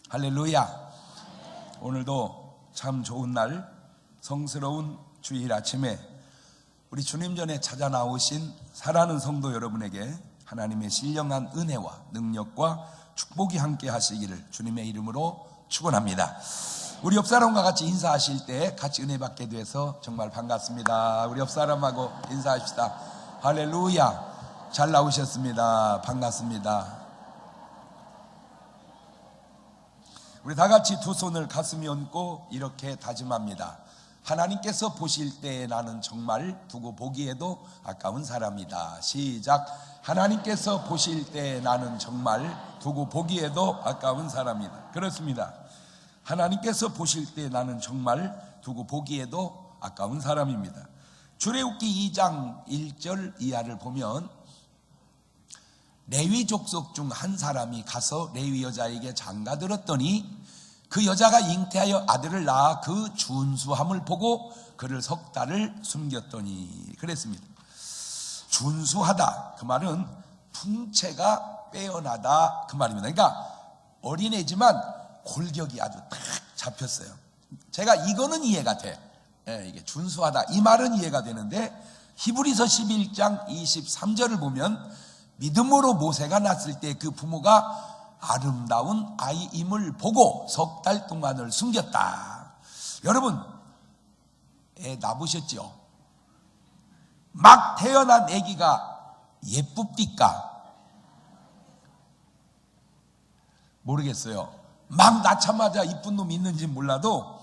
할렐루야. 오늘도 참 좋은 날, 성스러운 주일 아침에 우리 주님 전에 찾아 나오신 사랑하는 성도 여러분에게 하나님의 신령한 은혜와 능력과 축복이 함께 하시기를 주님의 이름으로 축원합니다. 우리 옆사람과 같이 인사하실 때 같이 은혜 받게 돼서 정말 반갑습니다. 우리 옆사람하고 인사합시다. 할렐루야. 잘 나오셨습니다. 반갑습니다. 우리 다 같이 두 손을 가슴에 얹고 이렇게 다짐합니다. 하나님께서 보실 때 나는 정말 두고 보기에도 아까운 사람이다. 시작. 하나님께서 보실 때 나는 정말 두고 보기에도 아까운 사람이다. 그렇습니다. 하나님께서 보실 때 나는 정말 두고 보기에도 아까운 사람입니다. 출애굽기 2장 1절 이하를 보면 레위 족속 중 한 사람이 가서 레위 여자에게 장가들었더니 그 여자가 잉태하여 아들을 낳아 그 준수함을 보고 그를 석 달을 숨겼더니 그랬습니다. 준수하다 그 말은 풍채가 빼어나다 그 말입니다. 그러니까 어린애지만 골격이 아주 딱 잡혔어요. 제가 이거는 이해가 돼. 이게 준수하다 이 말은 이해가 되는데 히브리서 11장 23절을 보면 믿음으로 모세가 낳았을 때 그 부모가 아름다운 아이임을 보고 석 달 동안을 숨겼다. 여러분 애 낳으셨죠? 막 태어난 아기가 예쁩니까? 모르겠어요. 막 낳자마자 이쁜 놈이 있는지 몰라도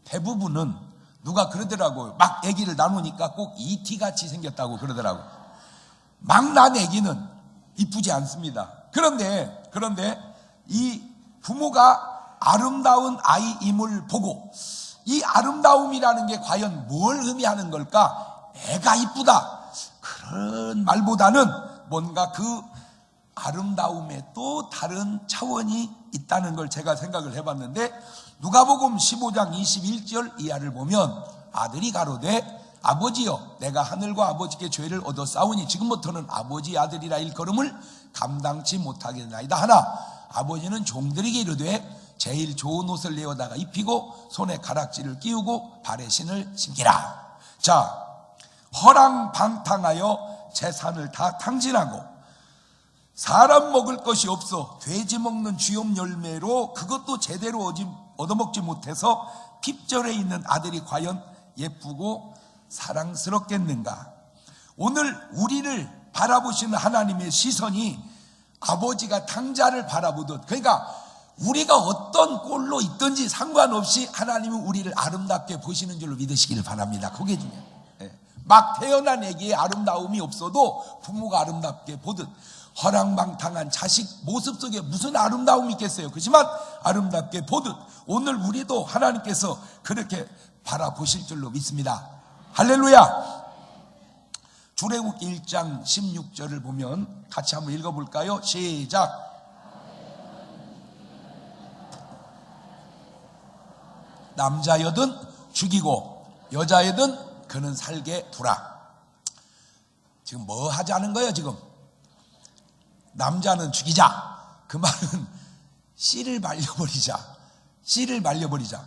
대부분은 누가 그러더라고요. 막 아기를 나누니까 꼭 이티같이 생겼다고 그러더라고요. 막 난 아기는 이쁘지 않습니다. 그런데 이 부모가 아름다운 아이임을 보고 이 아름다움이라는 게 과연 뭘 의미하는 걸까? 애가 이쁘다 그런 말보다는 뭔가 그 아름다움에 또 다른 차원이 있다는 걸 제가 생각을 해봤는데 누가복음 15장 21절 이하를 보면 아들이 가로되 아버지여 내가 하늘과 아버지께 죄를 얻어 싸우니 지금부터는 아버지 아들이라 일컬음을 감당치 못하겠나이다 하나 아버지는 종들에게 이르되 제일 좋은 옷을 내어다가 입히고 손에 가락지를 끼우고 발에 신을 신기라. 자, 허랑방탕하여 재산을 다 탕진하고 사람 먹을 것이 없어 돼지 먹는 쥐염 열매로 그것도 제대로 얻어먹지 못해서 핍절해 있는 아들이 과연 예쁘고 사랑스럽겠는가? 오늘 우리를 바라보시는 하나님의 시선이 아버지가 탕자를 바라보듯 그러니까 우리가 어떤 꼴로 있든지 상관없이 하나님은 우리를 아름답게 보시는 줄로 믿으시기를 바랍니다. 그게 중요해요. 막 태어난 애기의 아름다움이 없어도 부모가 아름답게 보듯 허랑방탕한 자식 모습 속에 무슨 아름다움이 있겠어요. 그렇지만 아름답게 보듯 오늘 우리도 하나님께서 그렇게 바라보실 줄로 믿습니다. 할렐루야. 출애굽기 1장 16절을 보면 같이 한번 읽어볼까요? 시작. 남자여든 죽이고 여자여든 그는 살게 두라. 지금 뭐 하자는 거예요 지금? 남자는 죽이자. 그 말은 씨를 말려버리자. 씨를 말려버리자.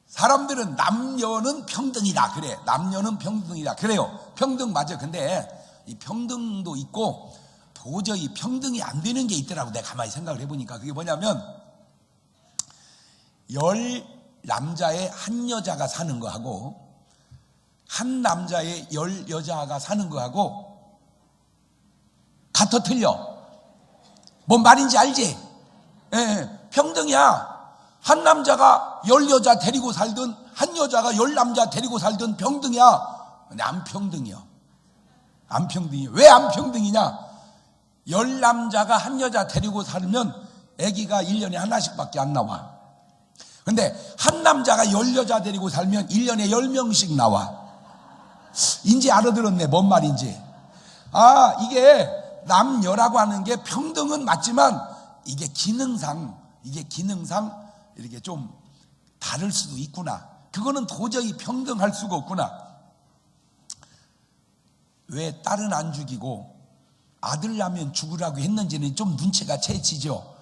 사람들은 남녀는 평등이다 그래. 남녀는 평등이다 그래요. 평등 맞아. 근데 이 평등도 있고 도저히 평등이 안 되는 게 있더라고. 내가 가만히 생각을 해보니까 그게 뭐냐면 10남자에 한 여자가 사는 거하고 한 남자에 10여자가 사는 거하고 같아 틀려. 뭔 말인지 알지? 평등이야. 한 남자가 10여자 데리고 살든 한 여자가 10남자 데리고 살든 평등이야. 근데 안 평등이야. 안 평등이야. 왜 안 평등이냐? 10남자가 한 여자 데리고 살면 아기가 1년에 하나씩밖에 안 나와. 근데 한 남자가 10여자 데리고 살면 1년에 10명씩 나와. 이제 알아들었네. 뭔 말인지. 이게 남녀라고 하는 게 평등은 맞지만 이게 기능상 이렇게 좀 다를 수도 있구나. 그거는 도저히 평등할 수가 없구나. 왜 딸은 안 죽이고 아들 낳으면 죽으라고 했는지는 좀 눈치가 채지죠.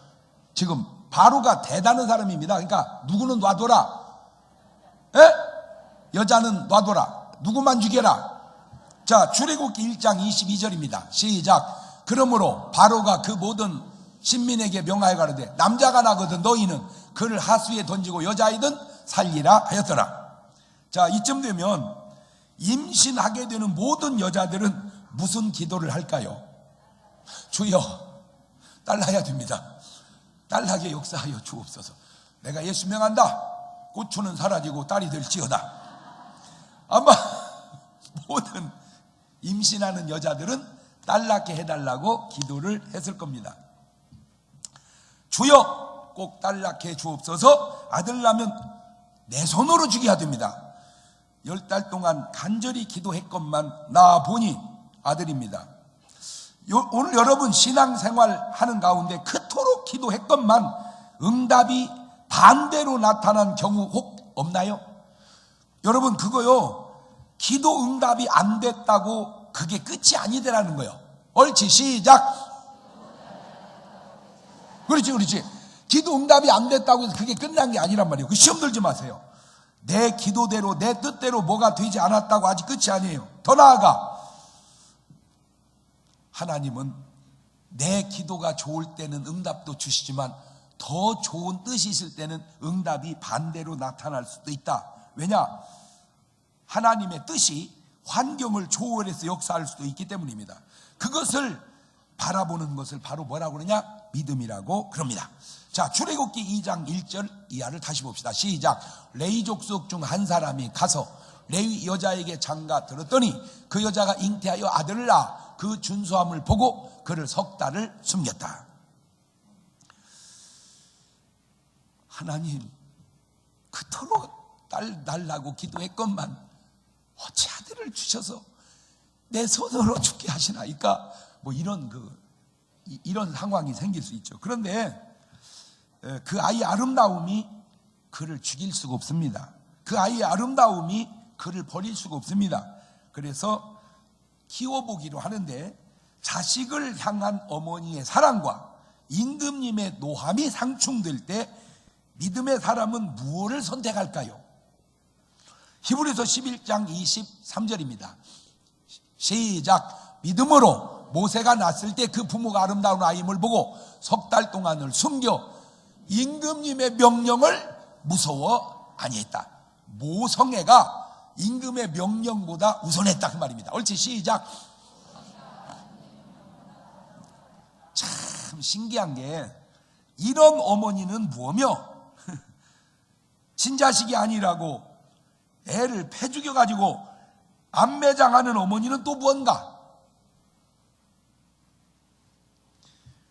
지금 바로가 대단한 사람입니다. 그러니까 누구는 놔둬라, 에? 여자는 놔둬라, 누구만 죽여라. 자, 출애굽기 1장 22절입니다. 시작. 그러므로 바로가 그 모든 신민에게 명하여 가로되 남자가 나거든 너희는 그를 하수에 던지고 여자아이든 살리라 하였더라. 자, 이쯤 되면 임신하게 되는 모든 여자들은 무슨 기도를 할까요? 주여, 딸 낳아야 됩니다. 딸 나게 역사하여 주옵소서. 내가 예수 명한다. 고추는 사라지고 딸이 될지어다. 아마 모든 임신하는 여자들은 딸 낳게 해달라고 기도를 했을 겁니다. 주여, 꼭 딸 낳게 해 주옵소서. 아들 낳으면 내 손으로 죽여야 됩니다. 10달 동안 간절히 기도했건만 낳아 보니 아들입니다. 오늘 여러분 신앙생활 하는 가운데 그토록 기도했건만 응답이 반대로 나타난 경우 혹 없나요? 여러분, 그거요, 기도 응답이 안 됐다고 그게 끝이 아니더라는 거예요. 옳지, 시작. 그렇지. 기도 응답이 안 됐다고 해서 그게 끝난 게 아니란 말이에요. 그 시험 들지 마세요. 내 기도대로 내 뜻대로 뭐가 되지 않았다고 아직 끝이 아니에요. 더 나아가 하나님은 내 기도가 좋을 때는 응답도 주시지만 더 좋은 뜻이 있을 때는 응답이 반대로 나타날 수도 있다. 왜냐? 하나님의 뜻이 환경을 초월해서 역사할 수도 있기 때문입니다. 그것을 바라보는 것을 바로 뭐라고 그러냐? 믿음이라고 그럽니다. 자, 출애굽기 2장 1절 이하를 다시 봅시다. 시작. 레위 족속 중 한 사람이 가서 레위 여자에게 장가 들었더니 그 여자가 잉태하여 아들을 낳아 그 준수함을 보고 그를 석 달을 숨겼다. 하나님, 그토록 딸 달라고 기도했건만 어찌 아들을 주셔서 내 손으로 죽게 하시나이까? 뭐 이런 상황이 생길 수 있죠. 그런데 그 아이의 아름다움이 그를 죽일 수가 없습니다. 그 아이의 아름다움이 그를 버릴 수가 없습니다. 그래서 키워보기로 하는데 자식을 향한 어머니의 사랑과 임금님의 노함이 상충될 때 믿음의 사람은 무엇을 선택할까요? 히브리서 11장 23절입니다. 시작. 믿음으로 모세가 낳았을 때 그 부모가 아름다운 아임을 보고 석 달 동안을 숨겨 임금님의 명령을 무서워 아니했다. 모성애가 임금의 명령보다 우선했다, 그 말입니다. 옳지, 시작. 참 신기한 게 이런 어머니는 뭐며 친자식이 아니라고 애를 패 죽여가지고 안매장하는 어머니는 또 무언가?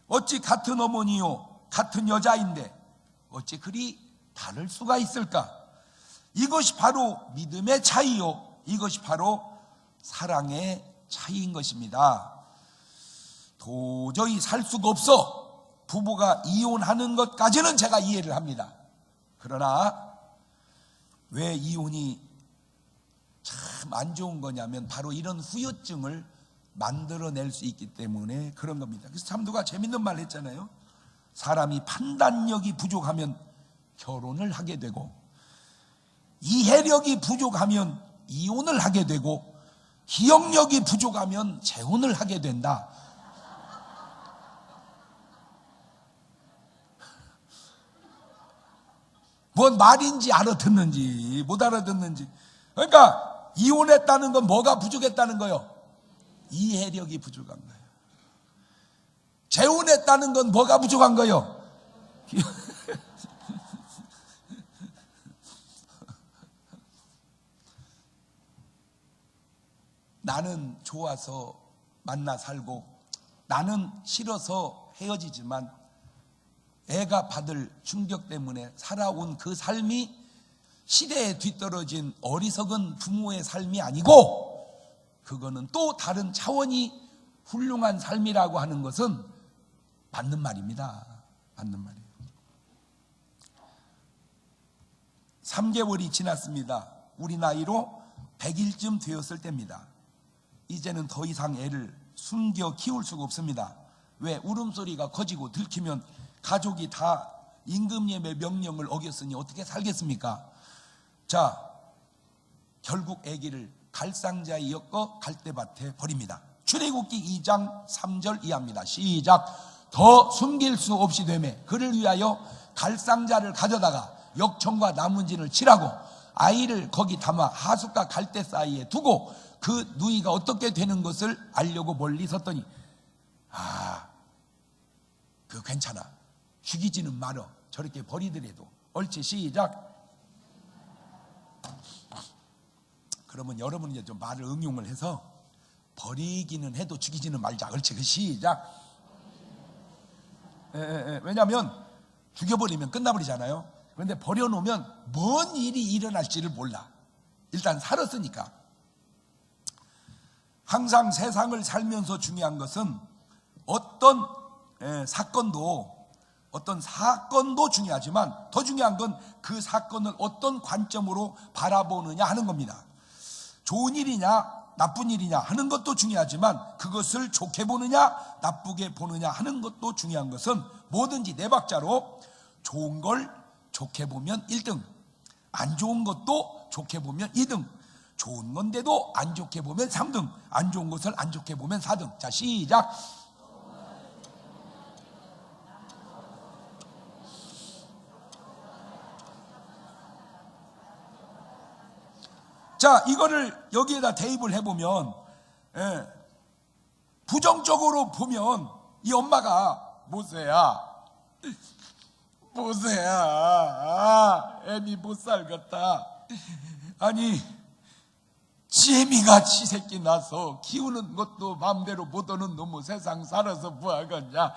어찌 같은 어머니요 같은 여자인데 어찌 그리 다를 수가 있을까? 이것이 바로 믿음의 차이요, 이것이 바로 사랑의 차이인 것입니다. 도저히 살 수가 없어 부부가 이혼하는 것까지는 제가 이해를 합니다. 그러나 왜 이혼이 참 안 좋은 거냐면 바로 이런 후유증을 만들어낼 수 있기 때문에 그런 겁니다. 그래서 참 누가 재밌는 말 했잖아요. 사람이 판단력이 부족하면 결혼을 하게 되고 이해력이 부족하면 이혼을 하게 되고 기억력이 부족하면 재혼을 하게 된다. 뭔 말인지 알아듣는지 못 알아듣는지. 그러니까 이혼했다는 건 뭐가 부족했다는 거예요? 이해력이 부족한 거예요. 재혼했다는 건 뭐가 부족한 거예요? 나는 좋아서 만나 살고 나는 싫어서 헤어지지만 애가 받을 충격 때문에 살아온 그 삶이 시대에 뒤떨어진 어리석은 부모의 삶이 아니고 그거는 또 다른 차원이 훌륭한 삶이라고 하는 것은 맞는 말입니다. 맞는 말이에요. 3개월이 지났습니다. 우리 나이로 100일쯤 되었을 때입니다. 이제는 더 이상 애를 숨겨 키울 수가 없습니다. 왜? 울음소리가 커지고 들키면 가족이 다 임금님의 명령을 어겼으니 어떻게 살겠습니까? 자, 결국 아기를 갈상자에 엮어 갈대밭에 버립니다. 출애굽기 2장 3절 이하입니다. 시작. 더 숨길 수 없이 되매 그를 위하여 갈상자를 가져다가 역청과 나뭇진을 칠하고 아이를 거기 담아 하숫과 갈대 사이에 두고 그 누이가 어떻게 되는 것을 알려고 멀리 섰더니 그거 괜찮아. 죽이지는 말어. 저렇게 버리더라도. 옳지. 시작. 그러면 여러분이 이제 좀 말을 응용을 해서 버리기는 해도 죽이지는 말자. 옳지. 그 시작. 왜냐하면 죽여버리면 끝나버리잖아요. 그런데 버려놓으면 뭔 일이 일어날지를 몰라. 일단 살았으니까. 항상 세상을 살면서 중요한 것은 어떤 사건도 중요하지만 더 중요한 건 그 사건을 어떤 관점으로 바라보느냐 하는 겁니다. 좋은 일이냐 나쁜 일이냐 하는 것도 중요하지만 그것을 좋게 보느냐 나쁘게 보느냐 하는 것도 중요한 것은 뭐든지 네 박자로 좋은 걸 좋게 보면 1등, 안 좋은 것도 좋게 보면 2등, 좋은 건데도 안 좋게 보면 3등, 안 좋은 것을 안 좋게 보면 4등. 자, 시작. 자, 이거를 여기에다 대입을 해보면, 부정적으로 보면 이 엄마가 모세야, 애미 못 살겠다. 아니, 재미같이 새끼 나서 키우는 것도 마음대로 못 오는 놈의 세상 살아서 뭐하겠냐.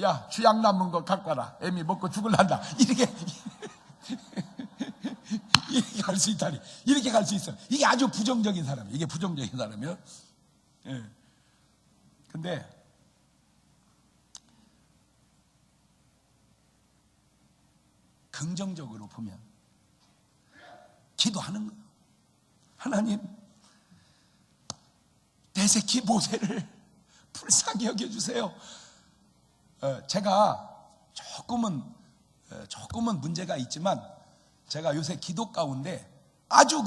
야, 주약 남은 거 갖고 와라. 애미 먹고 죽을란다. 이렇게 갈 수 있다니. 이렇게 갈 수 있어요. 이게 아주 부정적인 사람이에요. 이게 부정적인 사람이에요. 근데 긍정적으로 보면 기도하는 거예요. 하나님, 내 새끼 모세를 불쌍히 여겨주세요. 제가 조금은 문제가 있지만 제가 요새 기도 가운데 아주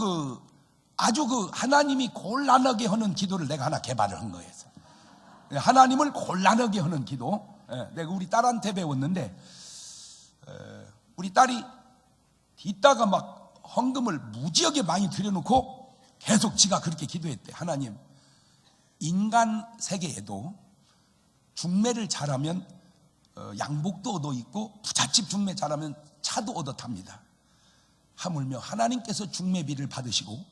하나님이 곤란하게 하는 기도를 내가 하나 개발을 한 거예요. 하나님을 곤란하게 하는 기도. 내가 우리 딸한테 배웠는데 우리 딸이 이따가 막 헌금을 무지하게 많이 들여놓고 계속 지가 그렇게 기도했대. 하나님, 인간 세계에도 중매를 잘하면 양복도 얻어 입고 부잣집 중매 잘하면 차도 얻어 탑니다. 하물며 하나님께서 중매비를 받으시고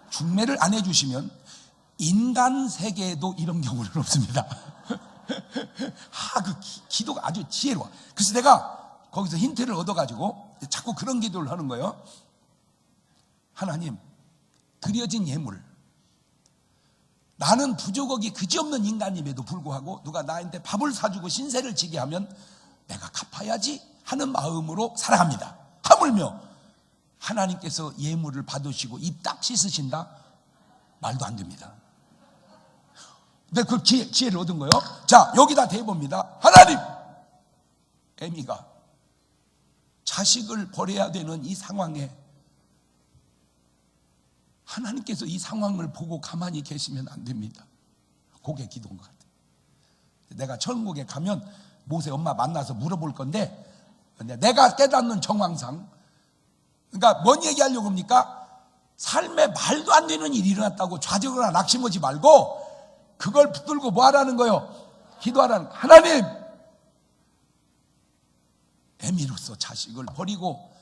중매를 안 해주시면 인간 세계에도 이런 경우는 없습니다. 그 기도가 아주 지혜로워. 그래서 내가 거기서 힌트를 얻어가지고 자꾸 그런 기도를 하는 거예요. 하나님, 드려진 예물, 나는 부족하기 그지없는 인간임에도 불구하고 누가 나한테 밥을 사주고 신세를 지게 하면 내가 갚아야지 하는 마음으로 살아갑니다. 하물며 하나님께서 예물을 받으시고 입 딱 씻으신다? 말도 안 됩니다. 근데 그 지혜를 얻은 거예요. 자, 여기다 대봅니다. 하나님, 애미가 자식을 버려야 되는 이 상황에 하나님께서 이 상황을 보고 가만히 계시면 안 됩니다. 그게 기도인 것 같아요. 내가 천국에 가면 모세 엄마 만나서 물어볼 건데, 내가 깨닫는 정황상, 그러니까 뭔 얘기하려고 합니까? 삶에 말도 안 되는 일이 일어났다고 좌절하거나 낙심하지 말고 그걸 붙들고 뭐 하라는 거예요? 기도하라는. 하나님, 애미로서 자식을 버리고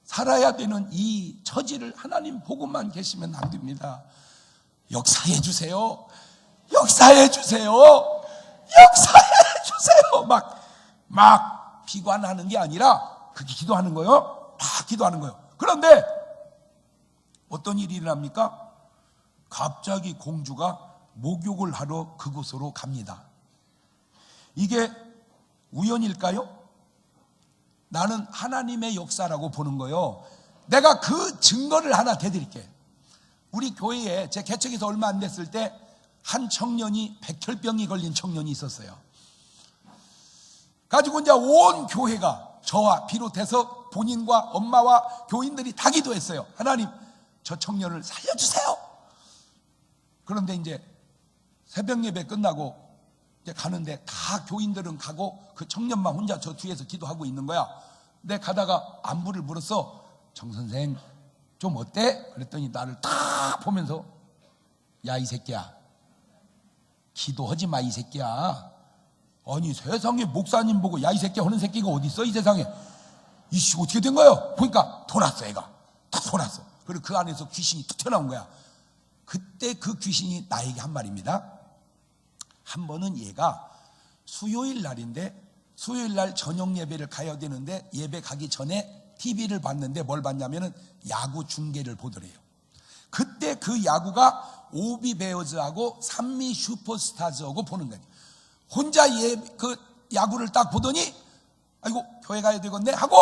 살아야 되는 이 처지를 하나님 보고만 계시면 안 됩니다. 역사해 주세요. 역사해 주세요. 역사해 주세요. 막 비관하는 게 아니라 그렇게 기도하는 거예요. 다 기도하는 거예요. 그런데 어떤 일이 일어납니까? 갑자기 공주가 목욕을 하러 그곳으로 갑니다. 이게 우연일까요? 나는 하나님의 역사라고 보는 거예요. 내가 그 증거를 하나 대드릴게. 우리 교회에 제 개척해서 얼마 안 됐을 때 한 청년이 백혈병이 걸린 청년이 있었어요. 가지고 이제 온 교회가 저와 비롯해서 본인과 엄마와 교인들이 다 기도했어요. 하나님, 저 청년을 살려주세요. 그런데 이제 새벽 예배 끝나고 이제 가는데 다 교인들은 가고 그 청년만 혼자 저 뒤에서 기도하고 있는 거야. 근데 가다가 안부를 물었어. 정 선생 좀 어때? 그랬더니 나를 딱 보면서 야, 이 새끼야, 기도하지 마, 이 새끼야. 아니 세상에 목사님 보고 야, 이 새끼야 하는 새끼가 어디 있어, 이 세상에. 이씨 어떻게 된 거예요? 보니까 돌았어. 애가 탁 돌았어. 그리고 그 안에서 귀신이 툭 튀어나온 거야. 그때 그 귀신이 나에게 한 말입니다. 한 번은 얘가 수요일 날인데, 수요일 날 저녁 예배를 가야 되는데 예배 가기 전에 TV를 봤는데 뭘 봤냐면은 야구 중계를 보더래요. 그때 그 야구가 오비 베어즈하고 산미 슈퍼스타즈하고 보는 거예요. 혼자 그 야구를 딱 보더니 아이고 교회 가야 되겠네 하고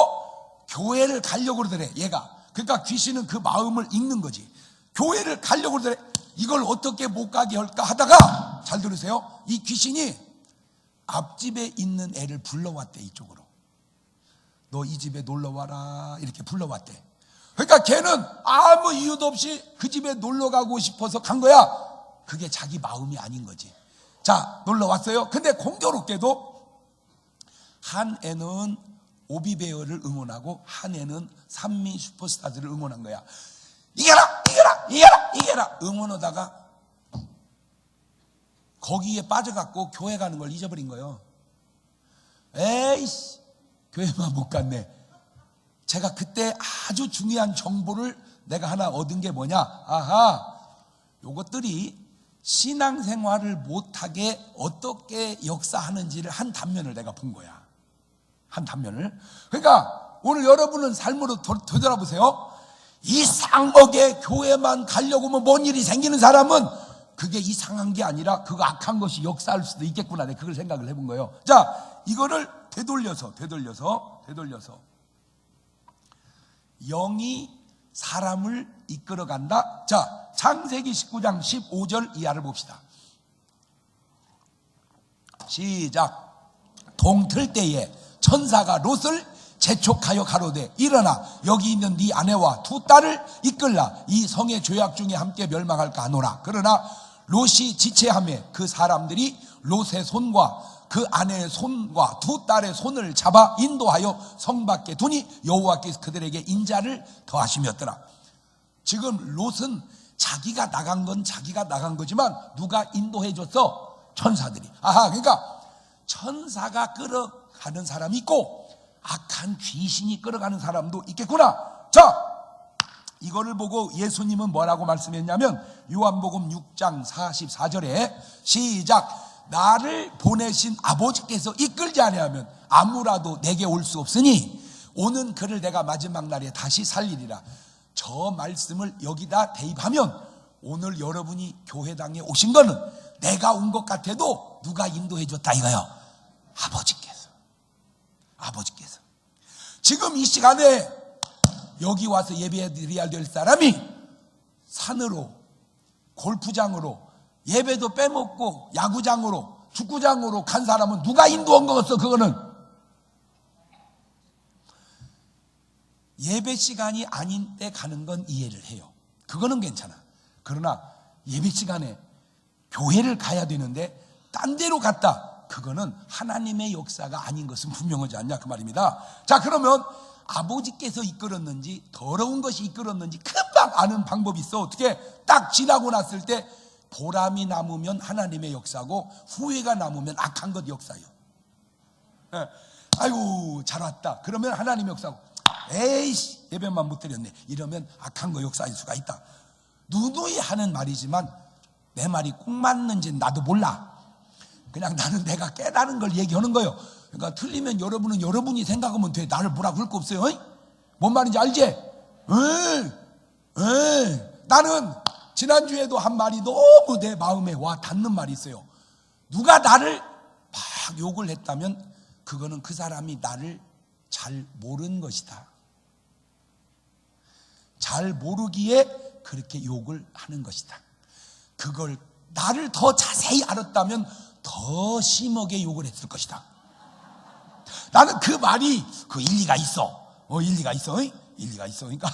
교회를 가려고 그러더래 얘가. 그러니까 귀신은 그 마음을 읽는 거지. 교회를 가려고 그러더래. 이걸 어떻게 못 가게 할까 하다가, 잘 들으세요, 이 귀신이 앞집에 있는 애를 불러왔대. 이쪽으로 너 이 집에 놀러와라 이렇게 불러왔대. 그러니까 걔는 아무 이유도 없이 그 집에 놀러가고 싶어서 간 거야. 그게 자기 마음이 아닌 거지. 자, 놀러왔어요. 근데 공교롭게도 한 애는 오비베어를 응원하고 한 애는 산미 슈퍼스타즈를 응원한 거야. 이겨라 이겨라 이겨라 이겨라 응원하다가 거기에 빠져갖고 교회 가는 걸 잊어버린 거예요. 에이씨, 교회만 못 갔네. 제가 그때 아주 중요한 정보를 내가 하나 얻은 게 뭐냐. 아하, 요것들이 신앙생활을 못하게 어떻게 역사하는지를 한 단면을 내가 본 거야. 한 단면을. 그러니까 오늘 여러분은 삶으로 되돌아보세요. 이상하게 교회만 가려고 하면 뭔 일이 생기는 사람은 그게 이상한 게 아니라 그거 악한 것이 역사할 수도 있겠구나. 내가 그걸 생각을 해본 거예요. 자, 이거를 되돌려서 영이 사람을 이끌어간다. 자, 창세기 19장 15절 이하를 봅시다. 시작. 동틀 때에 천사가 롯을 재촉하여 가로되 일어나 여기 있는 네 아내와 두 딸을 이끌라. 이 성의 죄악 중에 함께 멸망할까 하노라. 그러나 롯이 지체하며 그 사람들이 롯의 손과 그 아내의 손과 두 딸의 손을 잡아 인도하여 성 밖에 두니 여호와께서 그들에게 인자를 더하시었더라. 지금 롯은 자기가 나간 건 자기가 나간 거지만 누가 인도해 줬어? 천사들이. 아하, 그러니까 천사가 끌어가는 사람이 있고 악한 귀신이 끌어가는 사람도 있겠구나. 자, 이거를 보고 예수님은 뭐라고 말씀했냐면 요한복음 6장 44절에 시작. 나를 보내신 아버지께서 이끌지 아니하면 아무라도 내게 올 수 없으니 오는 그를 내가 마지막 날에 다시 살리리라. 저 말씀을 여기다 대입하면 오늘 여러분이 교회당에 오신 거는 내가 온 것 같아도 누가 인도해 줬다 이거요. 아버지께서. 지금 이 시간에 여기 와서 예배드려야 될 사람이 산으로, 골프장으로, 예배도 빼먹고 야구장으로, 축구장으로 간 사람은 누가 인도한 거겠어? 그거는 예배 시간이 아닌 때 가는 건 이해를 해요. 그거는 괜찮아. 그러나 예배 시간에 교회를 가야 되는데 딴 데로 갔다, 그거는 하나님의 역사가 아닌 것은 분명하지 않냐 그 말입니다. 자, 그러면 아버지께서 이끌었는지 더러운 것이 이끌었는지 금방 아는 방법이 있어. 어떻게? 딱 지나고 났을 때 보람이 남으면 하나님의 역사고 후회가 남으면 악한 것 역사예요. 아이고 잘 왔다 그러면 하나님의 역사고, 에이씨 예배만 못 드렸네 이러면 악한 거 역사일 수가 있다. 누누이 하는 말이지만 내 말이 꼭 맞는지는 나도 몰라. 그냥 나는 내가 깨달은 걸 얘기하는 거예요. 그러니까 틀리면 여러분은 여러분이 생각하면 돼. 나를 뭐라고 할 거 없어요. 뭔 말인지 알지? 나는 지난주에도 한 말이 너무 내 마음에 와 닿는 말이 있어요. 누가 나를 막 욕을 했다면 그거는 그 사람이 나를 잘 모르는 것이다. 잘 모르기에 그렇게 욕을 하는 것이다. 그걸 나를 더 자세히 알았다면 더 심하게 욕을 했을 것이다. 나는 그 말이 그 일리가 있어. 일리가 있어. 일리가 있어. 그러니까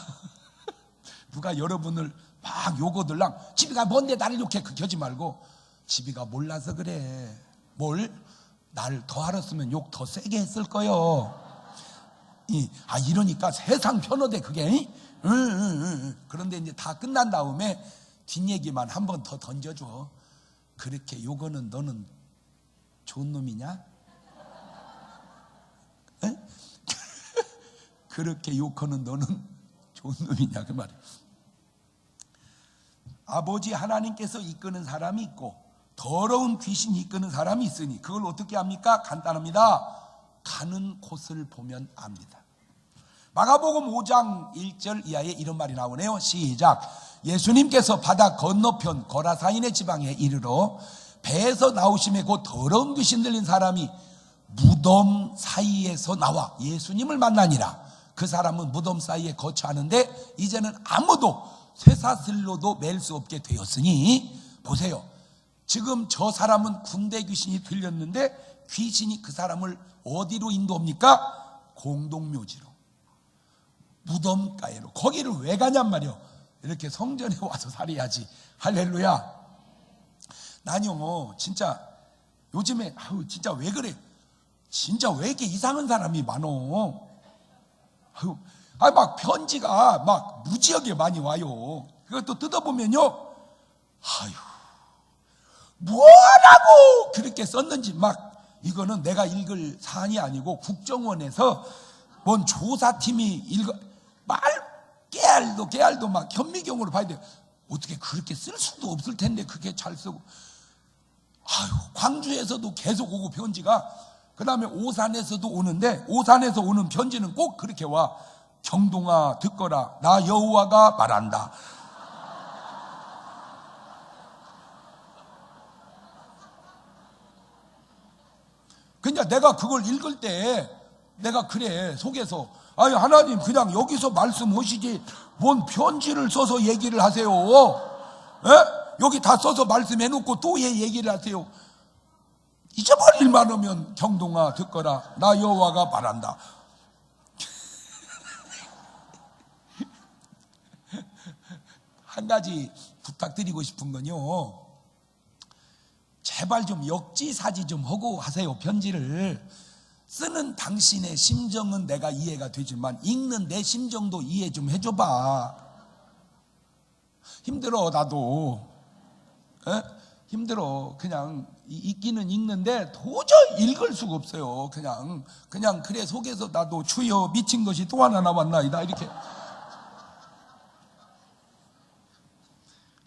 누가 여러분을 막 욕하들랑 집이가 뭔데 나를 욕해. 그렇게 하지 말고 집이가 몰라서 그래. 뭘? 나를 더 알았으면 욕 더 세게 했을 거요. 이러니까 세상 편하대 그게. 그런데 이제 다 끝난 다음에 뒷얘기만 한 번 더 던져줘. 그렇게 욕하는 너는 좋은 놈이냐? 그렇게 욕하는 너는 좋은 놈이냐 그 말이야. 아버지 하나님께서 이끄는 사람이 있고 더러운 귀신이 이끄는 사람이 있으니 그걸 어떻게 합니까? 간단합니다. 가는 곳을 보면 압니다. 마가복음 5장 1절 이하에 이런 말이 나오네요. 시작. 예수님께서 바다 건너편 거라사인의 지방에 이르러 배에서 나오심에 곧 더러운 귀신 들린 사람이 무덤 사이에서 나와 예수님을 만나니라. 그 사람은 무덤 사이에 거처하는데 이제는 아무도 쇠사슬로도 맬 수 없게 되었으니 보세요. 지금 저 사람은 군대 귀신이 들렸는데 귀신이 그 사람을 어디로 인도합니까? 공동묘지로, 무덤가에로. 거기를 왜 가냔 말이요. 이렇게 성전에 와서 살아야지. 할렐루야. 난요 진짜 요즘에 진짜 왜 그래? 진짜 왜 이렇게 이상한 사람이 많어? 막 편지가 막 무지하게 많이 와요. 그것도 뜯어보면요, 뭐라고 그렇게 썼는지 막. 이거는 내가 읽을 사안이 아니고 국정원에서 뭔 조사팀이 읽어. 말 깨알도 막 현미경으로 봐야 돼요. 어떻게 그렇게 쓸 수도 없을 텐데 그렇게 잘 쓰고. 광주에서도 계속 오고 편지가. 그 다음에 오산에서도 오는데 오산에서 오는 편지는 꼭 그렇게 와. 경동아 듣거라, 나 여호와가 말한다. 그러니까 내가 그걸 읽을 때 내가 그래 속에서 하나님 그냥 여기서 말씀하시지 뭔 편지를 써서 얘기를 하세요. 여기 다 써서 말씀해놓고 또 얘기를 하세요. 잊어버릴 만하면 경동아 듣거라, 나 여호와가 말한다. 한 가지 부탁드리고 싶은 건요, 제발 좀 역지사지 좀 하고 하세요. 편지를 쓰는 당신의 심정은 내가 이해가 되지만 읽는 내 심정도 이해 좀 해줘봐. 힘들어 나도. 힘들어. 그냥 읽기는 읽는데 도저히 읽을 수가 없어요. 그냥 그래 속에서 나도 주여 미친 것이 또 하나 남았나이다 이렇게.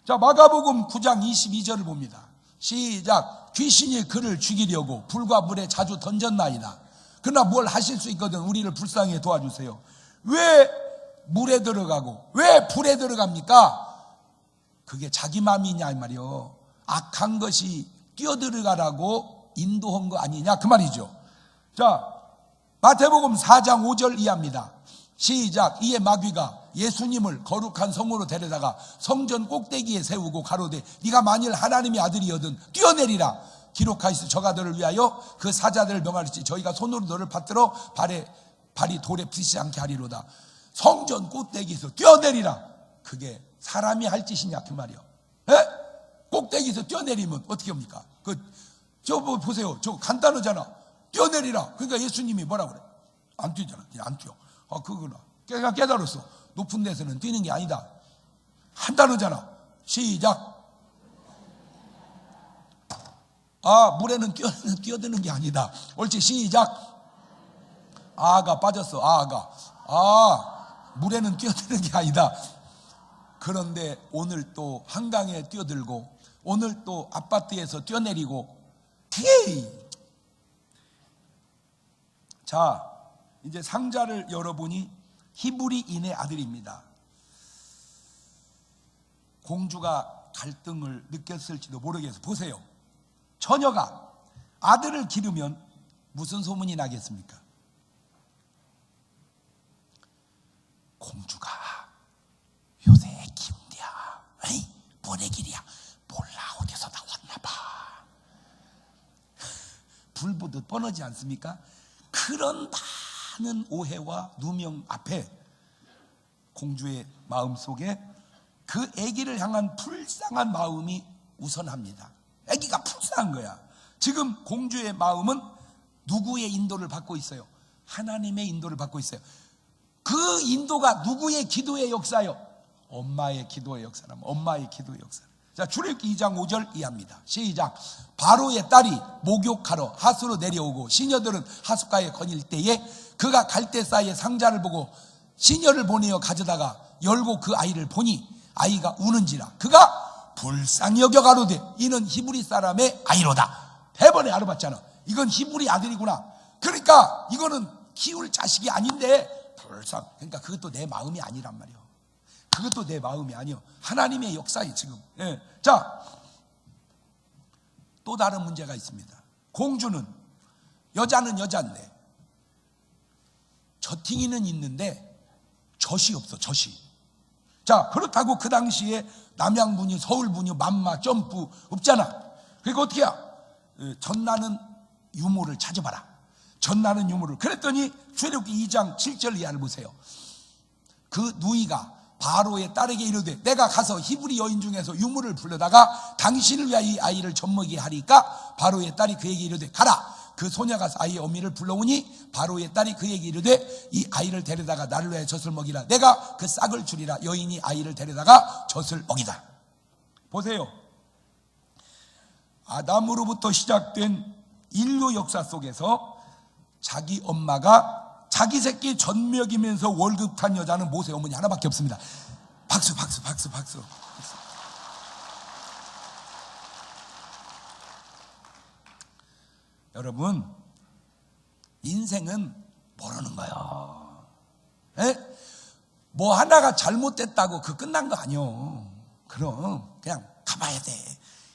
자, 마가복음 9장 22절을 봅니다. 시작. 귀신이 그를 죽이려고 불과 물에 자주 던졌나이다. 그러나 뭘 하실 수 있거든 우리를 불쌍히 도와주세요. 왜 물에 들어가고 왜 불에 들어갑니까? 그게 자기 마음이냐 이 말이요. 악한 것이 뛰어들어가라고 인도한 거 아니냐 그 말이죠. 자, 마태복음 4장 5절 이하입니다. 시작. 이에 마귀가 예수님을 거룩한 성으로 데려다가 성전 꼭대기에 세우고 가로되 네가 만일 하나님의 아들이거든 뛰어내리라. 기록하시되 저가 너를 위하여 그 사자들을 명하리니 저희가 손으로 너를 받들어 발이 돌에 부딪히지 않게 하리로다. 성전 꼭대기에서 뛰어내리라. 그게 사람이 할 짓이냐 그 말이요. 꼭대기에서 뛰어내리면 어떻게 합니까? 저 보세요. 저 간단하잖아. 뛰어내리라. 그러니까 예수님이 뭐라 그래? 안 뛰잖아. 그냥 안 뛰어. 그거나 깨달았어. 높은 데서는 뛰는 게 아니다. 한단어잖아. 시작. 물에는 뛰어드는 게 아니다. 옳지. 시작. 아가 빠졌어. 물에는 뛰어드는 게 아니다. 그런데 오늘 또 한강에 뛰어들고 오늘 또 아파트에서 뛰어내리고. 자, 이제 상자를 열어보니 히브리인의 아들입니다. 공주가 갈등을 느꼈을지도 모르겠어요. 보세요. 처녀가 아들을 기르면 무슨 소문이 나겠습니까? 공주가 요새 기운이야. 뭐래 길이야. 몰라 어디서 나왔나 봐. 불 보듯 뻔하지 않습니까? 그 그런 많은 오해와 누명 앞에 공주의 마음 속에 그 아기를 향한 불쌍한 마음이 우선합니다. 아기가 불쌍한 거야. 지금 공주의 마음은 누구의 인도를 받고 있어요? 하나님의 인도를 받고 있어요. 그 인도가 누구의 기도의 역사요? 엄마의 기도의 역사라면 엄마의 기도의 역사. 자, 출애굽기 2장 5절 이해합니다. 시작. 바로의 딸이 목욕하러 하수로 내려오고 시녀들은 하숫가에 거닐 때에 그가 갈대 사이에 상자를 보고 시녀를 보내어 가져다가 열고 그 아이를 보니 아이가 우는지라 그가 불쌍히 여겨 가로되 이는 히브리 사람의 아이로다. 대번에 알아봤잖아. 이건 히브리 아들이구나. 그러니까 이거는 키울 자식이 아닌데 불쌍. 그러니까 그것도 내 마음이 아니란 말이야. 그것도 내 마음이 아니요. 하나님의 역사에 지금. 예. 자, 또 다른 문제가 있습니다. 공주는 여자는 여자인데 저팅이는 있는데 젖이 없어. 젖이. 자, 그렇다고 그 당시에 남양분유, 서울분유, 맘마, 점프 없잖아. 그러니까 어떻게 해야? 전나는 유모를 찾아봐라. 전나는 유모를. 그랬더니 출애굽기 2장 7절 이하를 보세요. 그 누이가 바로의 딸에게 이르되 내가 가서 히브리 여인 중에서 유모를 불러다가 당신을 위하여 이 아이를 젖먹이게 하리까 바로의 딸이 그에게 이르되 가라. 그 소녀가 가서 아이의 어미를 불러오니 바로의 딸이 그에게 이르되 이 아이를 데려다가 나를 위하여 젖을 먹이라. 내가 그 싹을 주리라. 여인이 아이를 데려다가 젖을 먹이다. 보세요. 아담으로부터 시작된 인류 역사 속에서 자기 엄마가 자기 새끼 젖 먹이면서 월급 탄 여자는 모세 어머니 하나밖에 없습니다. 박수, 박수, 박수, 박수. 여러분, 인생은 모르는 거예요. 에? 뭐 하나가 잘못됐다고 그 끝난 거 아니요. 그럼 그냥 가봐야 돼.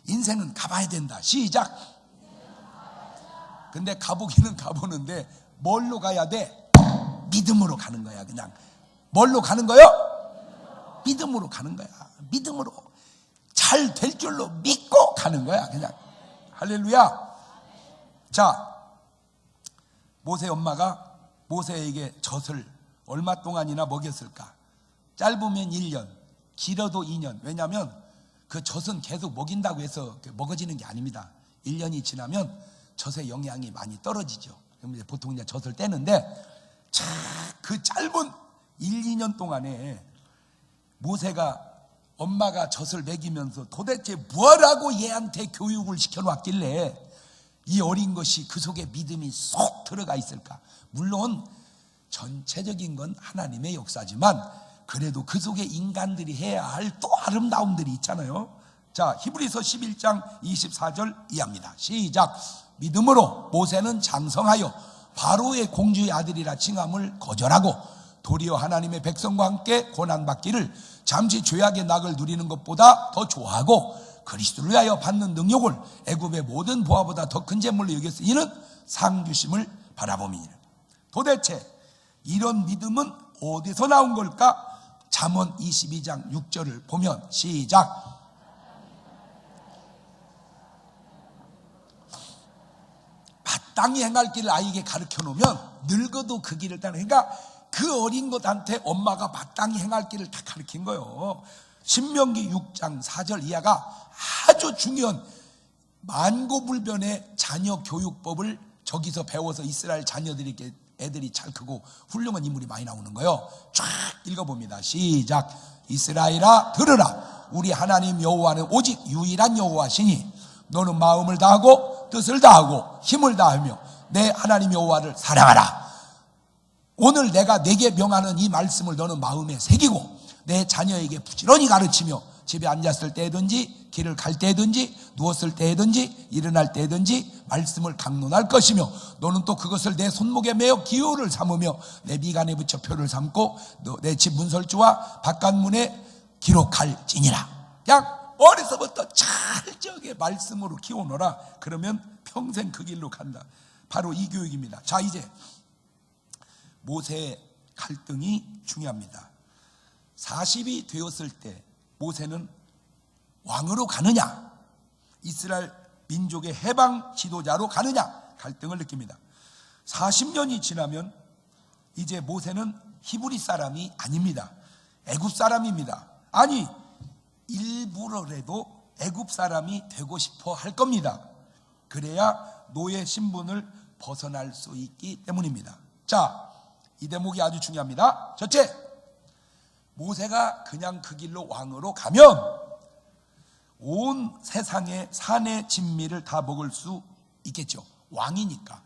인생은 가봐야 된다. 시작. 근데 가보기는 가보는데 뭘로 가야 돼? 믿음으로 가는 거야. 그냥 뭘로 가는 거요? 믿음으로 가는 거야. 믿음으로 잘 될 줄로 믿고 가는 거야. 그냥 할렐루야. 자, 모세 엄마가 모세에게 젖을 얼마 동안이나 먹였을까? 짧으면 1년, 길어도 2년. 왜냐하면 그 젖은 계속 먹인다고 해서 먹어지는 게 아닙니다. 1년이 지나면 젖의 영양이 많이 떨어지죠. 그럼 이제 보통 이제 젖을 떼는데 그 짧은 1, 2년 동안에 모세가 엄마가 젖을 먹이면서 도대체 뭐라고 얘한테 교육을 시켜놨길래 이 어린 것이 그 속에 믿음이 쏙 들어가 있을까? 물론 전체적인 건 하나님의 역사지만 그래도 그 속에 인간들이 해야 할 또 아름다움들이 있잖아요. 자, 히브리서 11장 24절 이해합니다. 시작. 믿음으로 모세는 장성하여 바로의 공주의 아들이라 칭함을 거절하고 도리어 하나님의 백성과 함께 고난받기를 잠시 죄악의 낙을 누리는 것보다 더 좋아하고 그리스도를 위하여 받는 능력을 애굽의 모든 보화보다 더 큰 재물로 여겼으 이는 상 주심을 바라봄이니라. 도대체 이런 믿음은 어디서 나온 걸까? 잠언 22장 6절을 보면 시작. 마땅히 행할 길을 아이에게 가르쳐 놓으면 늙어도 그 길을 따르는. 그러니까 그 어린 것한테 엄마가 마땅히 행할 길을 다 가르친 거예요. 신명기 6장 4절 이하가 아주 중요한 만고불변의 자녀 교육법을 저기서 배워서 이스라엘 자녀들에게 애들이 잘 크고 훌륭한 인물이 많이 나오는 거예요. 쫙 읽어봅니다. 시작. 이스라엘아 들으라. 우리 하나님 여호와는 오직 유일한 여호와시니 너는 마음을 다하고 뜻을 다하고 힘을 다하며 내 하나님 여호와를 사랑하라. 오늘 내가 내게 명하는 이 말씀을 너는 마음에 새기고 내 자녀에게 부지런히 가르치며 집에 앉았을 때든지 길을 갈 때든지 누웠을 때든지 일어날 때든지 말씀을 강론할 것이며 너는 또 그것을 내 손목에 매어 기호를 삼으며 내 미간에 붙여 표를 삼고 내 집 문설주와 바깥문에 기록할지니라. 그냥 어려서부터 찰떡의 말씀으로 키워놓으라. 그러면 평생 그 길로 간다. 바로 이 교육입니다. 자, 이제 모세의 갈등이 중요합니다. 40이 되었을 때 모세는 왕으로 가느냐 이스라엘 민족의 해방 지도자로 가느냐 갈등을 느낍니다. 40년이 지나면 이제 모세는 히브리 사람이 아닙니다. 애굽 사람입니다. 아니, 일부러라도 애굽 사람이 되고 싶어 할 겁니다. 그래야 노예 신분을 벗어날 수 있기 때문입니다. 자, 이 대목이 아주 중요합니다. 첫째, 모세가 그냥 그 길로 왕으로 가면 온 세상의 산의 진미를 다 먹을 수 있겠죠. 왕이니까.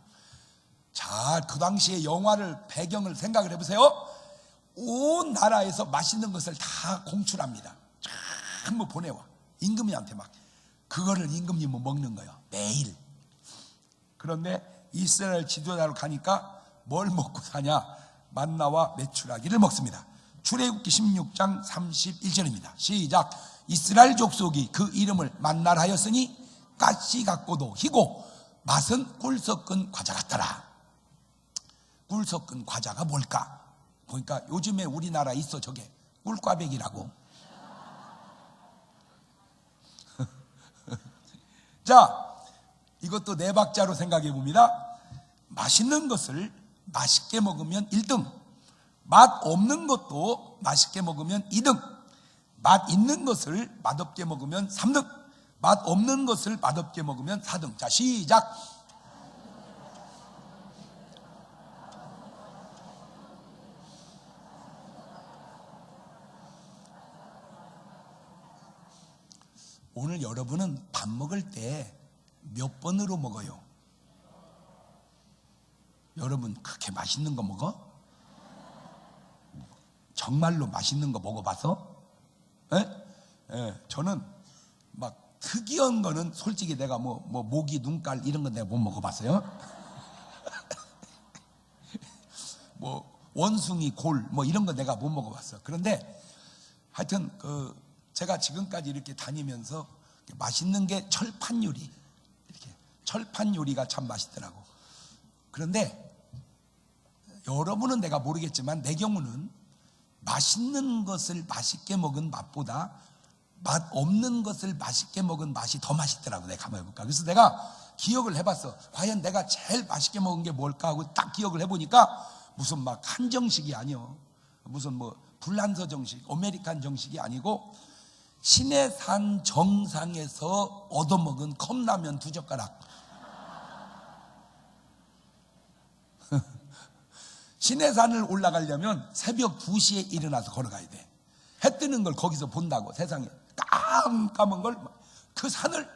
자, 그 당시의 영화를 배경을 생각을 해보세요. 온 나라에서 맛있는 것을 다 공출합니다. 전부 보내와. 임금님한테 막 그거를 임금님은 먹는 거예요. 매일. 그런데 이스라엘 지도자로 가니까 뭘 먹고 사냐? 만나와 메추라기를 먹습니다. 출애굽기 16장 31절입니다. 시작. 이스라엘 족속이 그 이름을 만나라 하였으니 가시 같고도 희고 맛은 꿀 섞은 과자 같더라. 꿀 섞은 과자가 뭘까? 보니까 요즘에 우리나라 있어. 저게 꿀꽈배기라고. 자, 이것도 네 박자로 생각해 봅니다. 맛있는 것을 맛있게 먹으면 1등, 맛 없는 것도 맛있게 먹으면 2등, 맛 있는 것을 맛없게 먹으면 3등, 맛 없는 것을 맛없게 먹으면 4등. 자, 시작. 오늘 여러분은 밥 먹을 때 몇 번으로 먹어요? 여러분 그렇게 맛있는 거 먹어? 정말로 맛있는 거 먹어봐서? 저는 막 특이한 거는 솔직히 내가 뭐 모기, 눈깔 이런 건 내가 못 먹어봤어요. 뭐 원숭이, 골 뭐 이런 거 내가 못 먹어봤어. 그런데 하여튼 제가 지금까지 이렇게 다니면서 맛있는 게 철판 요리, 이렇게 철판 요리가 참 맛있더라고. 그런데 여러분은 내가 모르겠지만 내 경우는 맛있는 것을 맛있게 먹은 맛보다 맛 없는 것을 맛있게 먹은 맛이 더 맛있더라고. 내가 가만히 해볼까. 그래서 내가 기억을 해봤어. 과연 내가 제일 맛있게 먹은 게 뭘까 하고 딱 기억을 해보니까 무슨 막 한정식이 아니요, 무슨 뭐 불란서 정식, 아메리칸 정식이 아니고 신의 산 정상에서 얻어먹은 컵라면 2젓가락. 신의 산을 올라가려면 새벽 2시에 일어나서 걸어가야 돼. 해 뜨는 걸 거기서 본다고. 세상에 깜깜한 걸, 그 산을,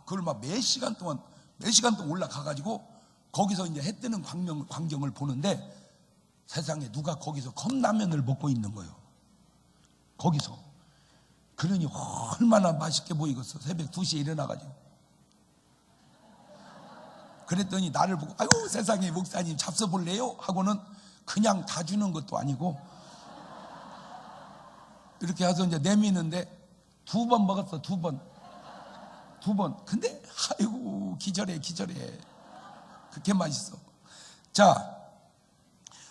그걸 막 몇 시간 동안 올라가가지고 거기서 이제 해 뜨는 광경을 보는데 세상에 누가 거기서 컵라면을 먹고 있는 거예요. 거기서. 그러니 얼마나 맛있게 보이겠어. 새벽 2시에 일어나가지고. 그랬더니 나를 보고 아유 세상에 목사님 잡숴볼래요? 하고는 그냥 다 주는 것도 아니고 이렇게 해서 이제 내미는데 2번 먹었어. 2번. 근데 아이고 기절해. 그렇게 맛있어. 자,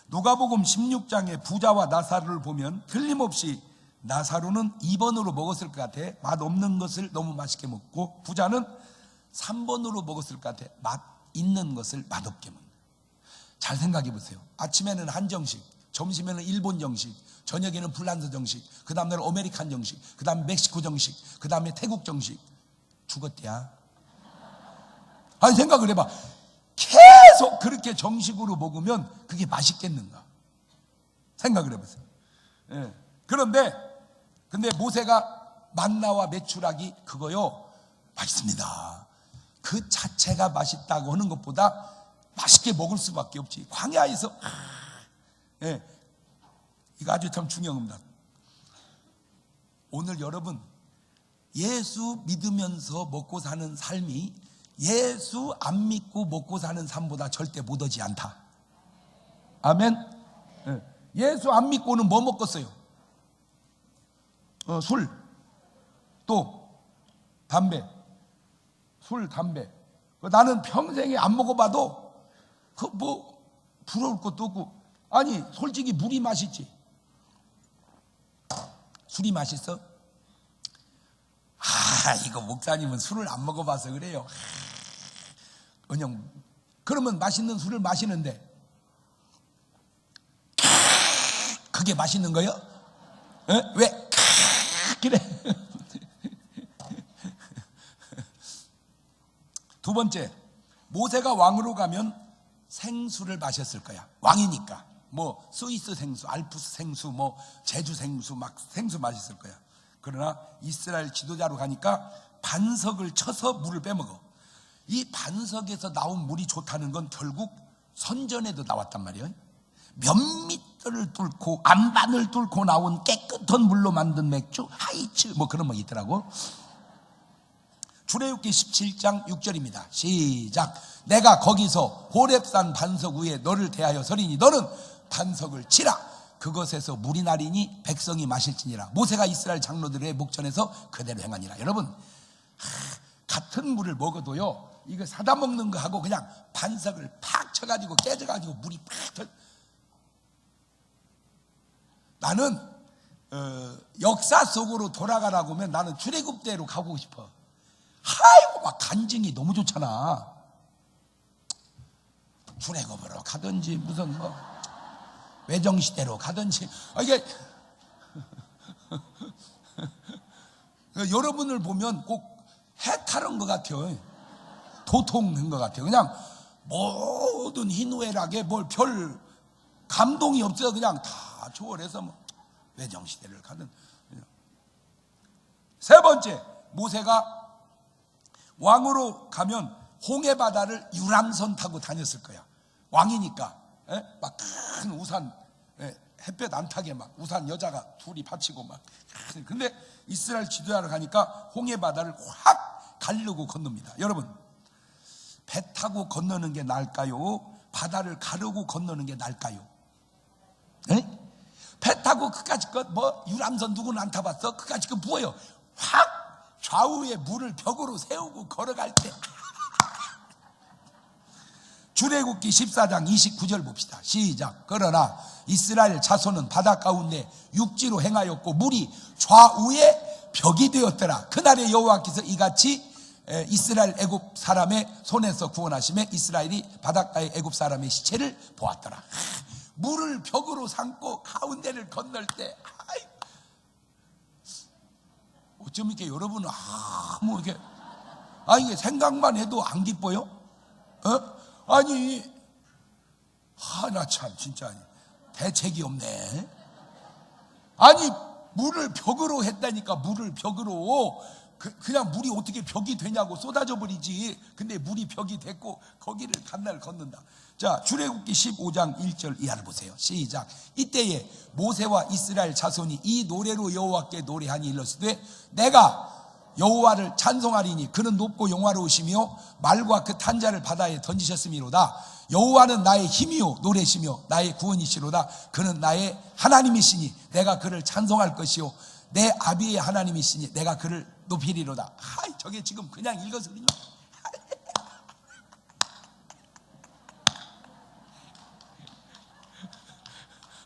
누가복음 16장의 부자와 나사로를 보면 틀림없이 나사로는 2번으로 먹었을 것 같아. 맛없는 것을 너무 맛있게 먹고, 부자는 3번으로 먹었을 것 같아. 맛 있는 것을 맛없게 먹는. 잘 생각해 보세요. 아침에는 한정식, 점심에는 일본 정식, 저녁에는 불란서 정식, 그 다음날 아메리칸 정식, 그 다음에 멕시코 정식, 그 다음에 태국 정식. 죽었대야. 아니 생각을 해봐. 계속 그렇게 정식으로 먹으면 그게 맛있겠는가? 생각을 해보세요. 예. 근데 모세가 만나와 메추라기 그거요 맛있습니다. 그 자체가 맛있다고 하는 것보다 맛있게 먹을 수밖에 없지. 광야에서 예. 이거 아주 참 중요한 겁니다. 오늘 여러분 예수 믿으면서 먹고 사는 삶이 예수 안 믿고 먹고 사는 삶보다 절대 못하지 않다. 아멘. 예. 예수 안 믿고는 뭐 먹겠어요? 술, 또 담배, 술, 담배. 나는 평생에 안 먹어봐도 뭐 부러울 것도 없고. 아니 솔직히 물이 맛있지. 술이 맛있어? 이거 목사님은 술을 안 먹어봐서 그래요. 그냥 그러면 맛있는 술을 마시는데 그게 맛있는 거예요? 왜? 그래. 두 번째, 모세가 왕으로 가면 생수를 마셨을 거야. 왕이니까. 뭐 스위스 생수, 알프스 생수, 뭐 제주 생수, 막 생수 마셨을 거야. 그러나 이스라엘 지도자로 가니까 반석을 쳐서 물을 빼먹어. 이 반석에서 나온 물이 좋다는 건 결국 선전에도 나왔단 말이에요. 몇 미터를 뚫고 안반을 뚫고 나온 깨끗한 물로 만든 맥주, 하이츠, 뭐 그런 거 있더라고. 출애굽기 17장 6절입니다. 시작. 내가 거기서 호렙산 반석 위에 너를 대하여 서리니 너는 반석을 치라. 그것에서 물이 나리니 백성이 마실지니라. 모세가 이스라엘 장로들의 목전에서 그대로 행하니라. 여러분, 같은 물을 먹어도요, 이거 사다 먹는 거 하고 그냥 반석을 팍 쳐가지고 깨져가지고 물이 팍 나는 역사 속으로 돌아가라고 하면 나는 출애굽대로 가고 싶어. 아이고, 막 간증이 너무 좋잖아. 출애굽으로 가든지 무슨 뭐 외정시대로 가든지. 이게 여러분을 보면 꼭 해탈한 것 같아요. 도통된 것 같아요. 그냥 모든 희노애락에 뭘 별 감동이 없어요. 그냥 다 초월해서 뭐 외정시대를 가든. 세 번째, 모세가 왕으로 가면 홍해바다를 유람선 타고 다녔을 거야. 왕이니까 막 큰 우산, 햇볕 안 타게 막 우산 여자가 둘이 받치고 막. 근데 이스라엘 지도자로 가니까 홍해바다를 확 가르고 건넙니다. 여러분, 배 타고 건너는 게 나을까요? 바다를 가르고 건너는 게 나을까요? 배 타고 그까짓 것, 뭐 유람선 누구는 안 타봤어? 그까짓 것 뭐예요? 확 좌우에 물을 벽으로 세우고 걸어갈 때. 출애굽기 14장 29절 봅시다. 시작. 그러나 이스라엘 자손은 바다 가운데 육지로 행하였고 물이 좌우에 벽이 되었더라. 그날에 여호와께서 이같이 이스라엘 애굽 사람의 손에서 구원하심에 이스라엘이 바닷가의 애굽 사람의 시체를 보았더라. 물을 벽으로 삼고 가운데를 건널 때, 어쩜 이렇게 여러분은 뭐 이렇게, 이게 생각만 해도 안 기뻐요? 나 참 진짜 대책이 없네. 물을 벽으로 했다니까. 물을 벽으로. 그냥 물이 어떻게 벽이 되냐고 쏟아져 버리지. 근데 물이 벽이 됐고 거기를 간날 걷는다. 자, 출애굽기 15장 1절 이하를 보세요. 시작. 이때에 모세와 이스라엘 자손이 이 노래로 여호와께 노래하니 일렀으되 내가 여호와를 찬송하리니 그는 높고 영화로우시며 말과 그 탄자를 바다에 던지셨음이로다. 여호와는 나의 힘이요 노래시며 나의 구원이시로다. 그는 나의 하나님이시니 내가 그를 찬송할 것이요 내 아비의 하나님이시니 내가 그를 높이리로다. 저게 지금 그냥 읽어서 그냥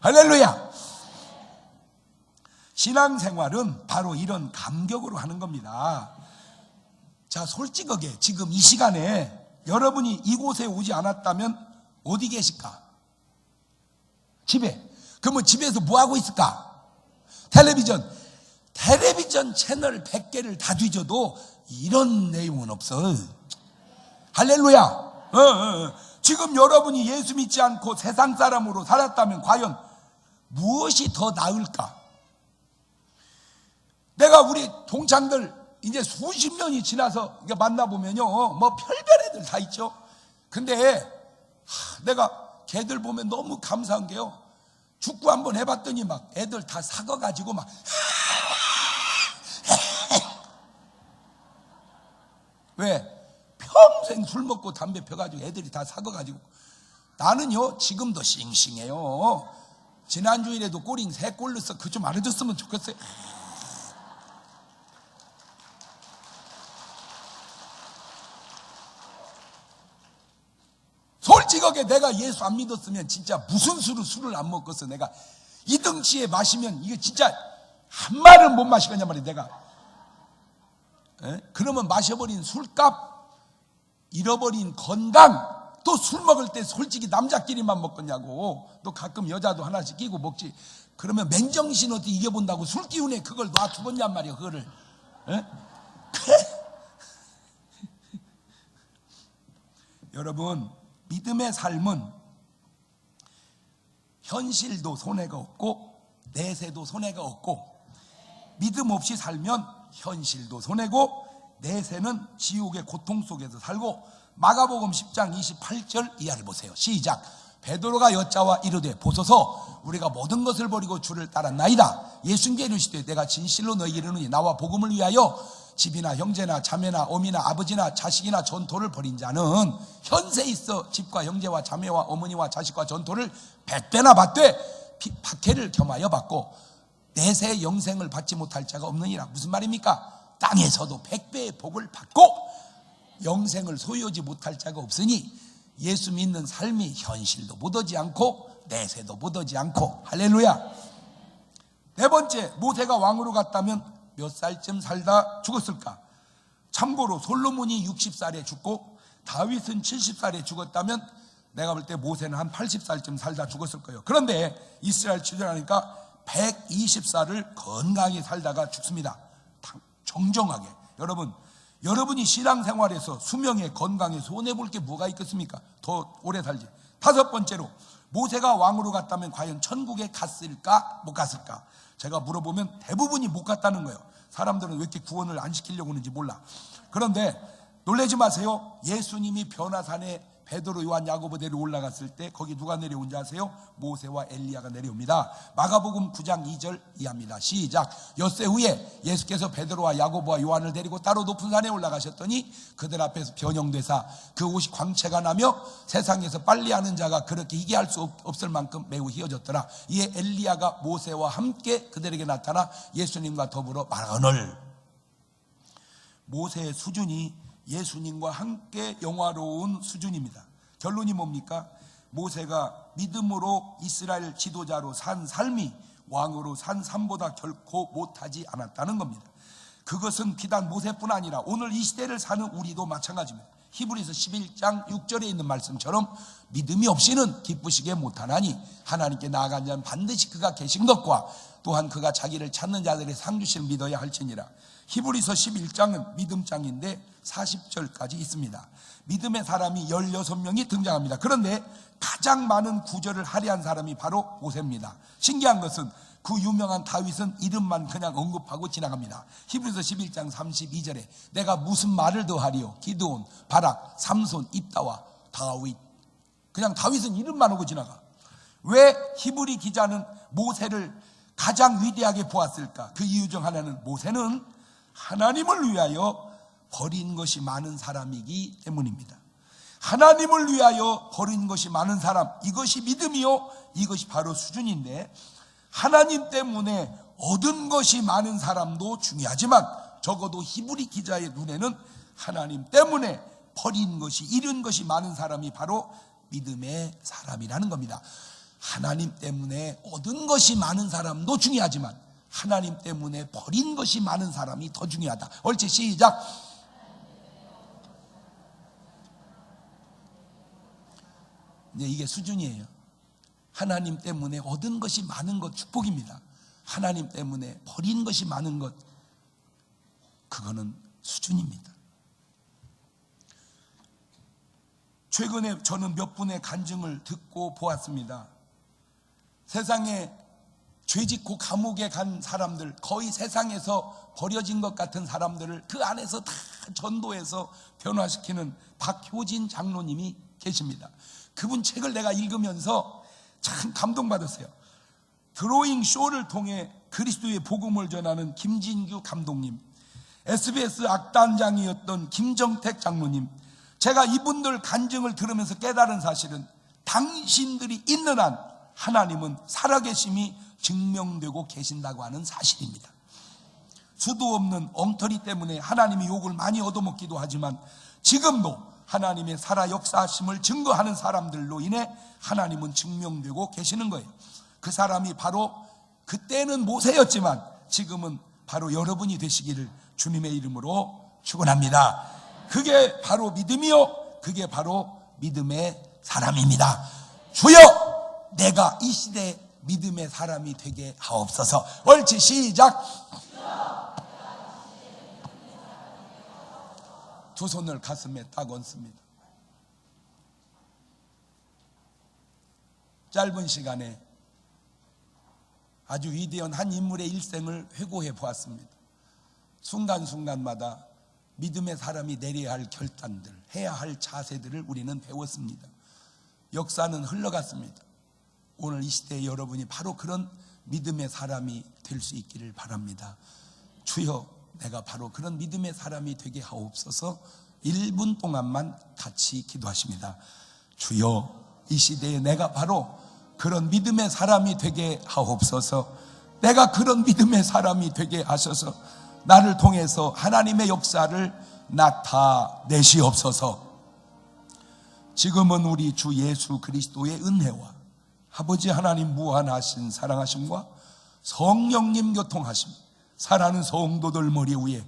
할렐루야. 신앙생활은 바로 이런 감격으로 하는 겁니다. 자, 솔직하게 지금 이 시간에 여러분이 이곳에 오지 않았다면 어디 계실까? 집에. 그러면 집에서 뭐 하고 있을까? 텔레비전 채널 100개를 다 뒤져도 이런 내용은 없어. 할렐루야. 지금 여러분이 예수 믿지 않고 세상 사람으로 살았다면 과연 무엇이 더 나을까? 내가 우리 동창들 이제 수십 년이 지나서 만나보면요, 뭐 별별 애들 다 있죠. 근데 내가 걔들 보면 너무 감사한 게요, 축구 한번 해봤더니 막 애들 다 사궈가지고 막 왜? 평생 술 먹고 담배 펴가지고 애들이 다 사궈가지고. 나는요 지금도 싱싱해요. 지난주일에도 꼬링 3골 넣었어. 그거 좀 알아줬으면 좋겠어요. 솔직하게 내가 예수 안 믿었으면 진짜 무슨 술을 안 먹겠어. 내가 이 등치에 마시면 이게 진짜 한 말을 못 마시겠냐 말이야 내가. 그러면 마셔버린 술값, 잃어버린 건강, 또 술 먹을 때 솔직히 남자끼리만 먹겠냐고. 또 가끔 여자도 하나씩 끼고 먹지. 그러면 맨정신 어떻게 이겨본다고 술 기운에 그걸 놔두겠냔 말이야, 그거를. 에? 여러분, 믿음의 삶은 현실도 손해가 없고 내세도 손해가 없고, 믿음 없이 살면 현실도 손해고 내세는 지옥의 고통 속에서 살고. 마가복음 10장 28절 이하를 보세요. 시작. 베드로가 여짜와 이르되 보소서 우리가 모든 것을 버리고 주를 따랐나이다. 예수님께 이르시되 내가 진실로 너희에게 이르노니 나와 복음을 위하여 집이나 형제나 자매나 어미나 아버지나 자식이나 전토를 벌인 자는 현세 있어 집과 형제와 자매와 어머니와 자식과 전토를 100배나 받되 박해를 겸하여 받고 내세 영생을 받지 못할 자가 없느니라. 무슨 말입니까? 땅에서도 100배의 복을 받고 영생을 소유하지 못할 자가 없으니 예수 믿는 삶이 현실도 묻어지 않고 내세도 묻어지 않고. 할렐루야. 네 번째, 모세가 왕으로 갔다면 몇 살쯤 살다 죽었을까? 참고로 솔로몬이 60살에 죽고 다윗은 70살에 죽었다면 내가 볼 때 모세는 한 80살쯤 살다 죽었을 거예요. 그런데 이스라엘 출애굽하니까 120살을 건강히 살다가 죽습니다. 정정하게. 여러분이 신앙생활에서 수명에 건강에 손해볼 게 뭐가 있겠습니까? 더 오래 살지. 다섯 번째로, 모세가 왕으로 갔다면 과연 천국에 갔을까 못 갔을까? 제가 물어보면 대부분이 못 갔다는 거예요. 사람들은 왜 이렇게 구원을 안 시키려고 하는지 몰라. 그런데 놀라지 마세요. 예수님이 변화산에 베드로, 요한, 야고보 데리고 올라갔을 때 거기 누가 내려온지 아세요? 모세와 엘리야가 내려옵니다. 마가복음 9장 2절 이하입니다. 시작. 엿새 후에 예수께서 베드로와 야고보와 요한을 데리고 따로 높은 산에 올라가셨더니 그들 앞에서 변형되사 그 옷이 광채가 나며 세상에서 빨리 하는 자가 그렇게 희귀할 수 없을 만큼 매우 희어졌더라. 이에 엘리야가 모세와 함께 그들에게 나타나 예수님과 더불어 말하거늘. 모세의 수준이 예수님과 함께 영화로운 수준입니다. 결론이 뭡니까? 모세가 믿음으로 이스라엘 지도자로 산 삶이 왕으로 산 삶보다 결코 못하지 않았다는 겁니다. 그것은 비단 모세뿐 아니라 오늘 이 시대를 사는 우리도 마찬가지입니다. 히브리서 11장 6절에 있는 말씀처럼 믿음이 없이는 기쁘시게 못하나니 하나님께 나아간 자는 반드시 그가 계신 것과 또한 그가 자기를 찾는 자들의 상 주심을 믿어야 할지니라. 히브리서 11장은 믿음장인데 40절까지 있습니다. 믿음의 사람이 16명이 등장합니다. 그런데 가장 많은 구절을 할애한 사람이 바로 모세입니다. 신기한 것은 그 유명한 다윗은 이름만 그냥 언급하고 지나갑니다. 히브리서 11장 32절에 내가 무슨 말을 더하리요? 기드온, 바락, 삼손, 입다와 다윗. 그냥 다윗은 이름만 하고 지나가. 왜 히브리 기자는 모세를 가장 위대하게 보았을까? 그 이유 중 하나는 모세는 하나님을 위하여 버린 것이 많은 사람이기 때문입니다. 하나님을 위하여 버린 것이 많은 사람, 이것이 믿음이요, 이것이 바로 수준인데, 하나님 때문에 얻은 것이 많은 사람도 중요하지만 적어도 히브리 기자의 눈에는 하나님 때문에 버린 것이, 잃은 것이 많은 사람이 바로 믿음의 사람이라는 겁니다. 하나님 때문에 얻은 것이 많은 사람도 중요하지만 하나님 때문에 버린 것이 많은 사람이 더 중요하다. 옳지, 시작. 이제 이게 수준이에요. 하나님 때문에 얻은 것이 많은 것 축복입니다. 하나님 때문에 버린 것이 많은 것, 그거는 수준입니다. 최근에 저는 몇 분의 간증을 듣고 보았습니다. 세상에 죄짓고 감옥에 간 사람들, 거의 세상에서 버려진 것 같은 사람들을 그 안에서 다 전도해서 변화시키는 박효진 장로님이 계십니다. 그분 책을 내가 읽으면서 참 감동받았어요. 드로잉 쇼를 통해 그리스도의 복음을 전하는 김진규 감독님, SBS 악단장이었던 김정택 장로님, 제가 이분들 간증을 들으면서 깨달은 사실은 당신들이 있는 한 하나님은 살아계심이 증명되고 계신다고 하는 사실입니다. 수도 없는 엉터리 때문에 하나님이 욕을 많이 얻어먹기도 하지만 지금도 하나님의 살아 역사하심을 증거하는 사람들로 인해 하나님은 증명되고 계시는 거예요. 그 사람이 바로 그때는 모세였지만 지금은 바로 여러분이 되시기를 주님의 이름으로 축원합니다. 그게 바로 믿음이요, 그게 바로 믿음의 사람입니다. 주여, 내가 이 시대 믿음의 사람이 되게 하옵소서. 옳지, 시작. 두 손을 가슴에 딱 얹습니다. 짧은 시간에 아주 위대한 한 인물의 일생을 회고해 보았습니다. 순간순간마다 믿음의 사람이 내려야 할 결단들, 해야 할 자세들을 우리는 배웠습니다. 역사는 흘러갔습니다. 오늘 이 시대에 여러분이 바로 그런 믿음의 사람이 될 수 있기를 바랍니다. 주여, 내가 바로 그런 믿음의 사람이 되게 하옵소서. 1분 동안만 같이 기도하십니다. 주여, 이 시대에 내가 바로 그런 믿음의 사람이 되게 하옵소서. 내가 그런 믿음의 사람이 되게 하셔서 나를 통해서 하나님의 역사를 나타내시옵소서. 지금은 우리 주 예수 그리스도의 은혜와 아버지 하나님 무한하신 사랑하심과 성령님 교통하심, 사랑하는 성도들 머리 위에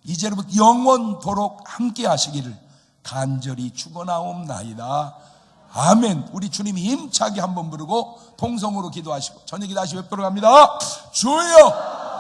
이제부터 영원토록 함께 하시기를 간절히 축원하옵나이다. 아멘. 우리 주님이 힘차게 한번 부르고 통성으로 기도하시고 저녁 기도하시고 뵙도록 합니다. 주여,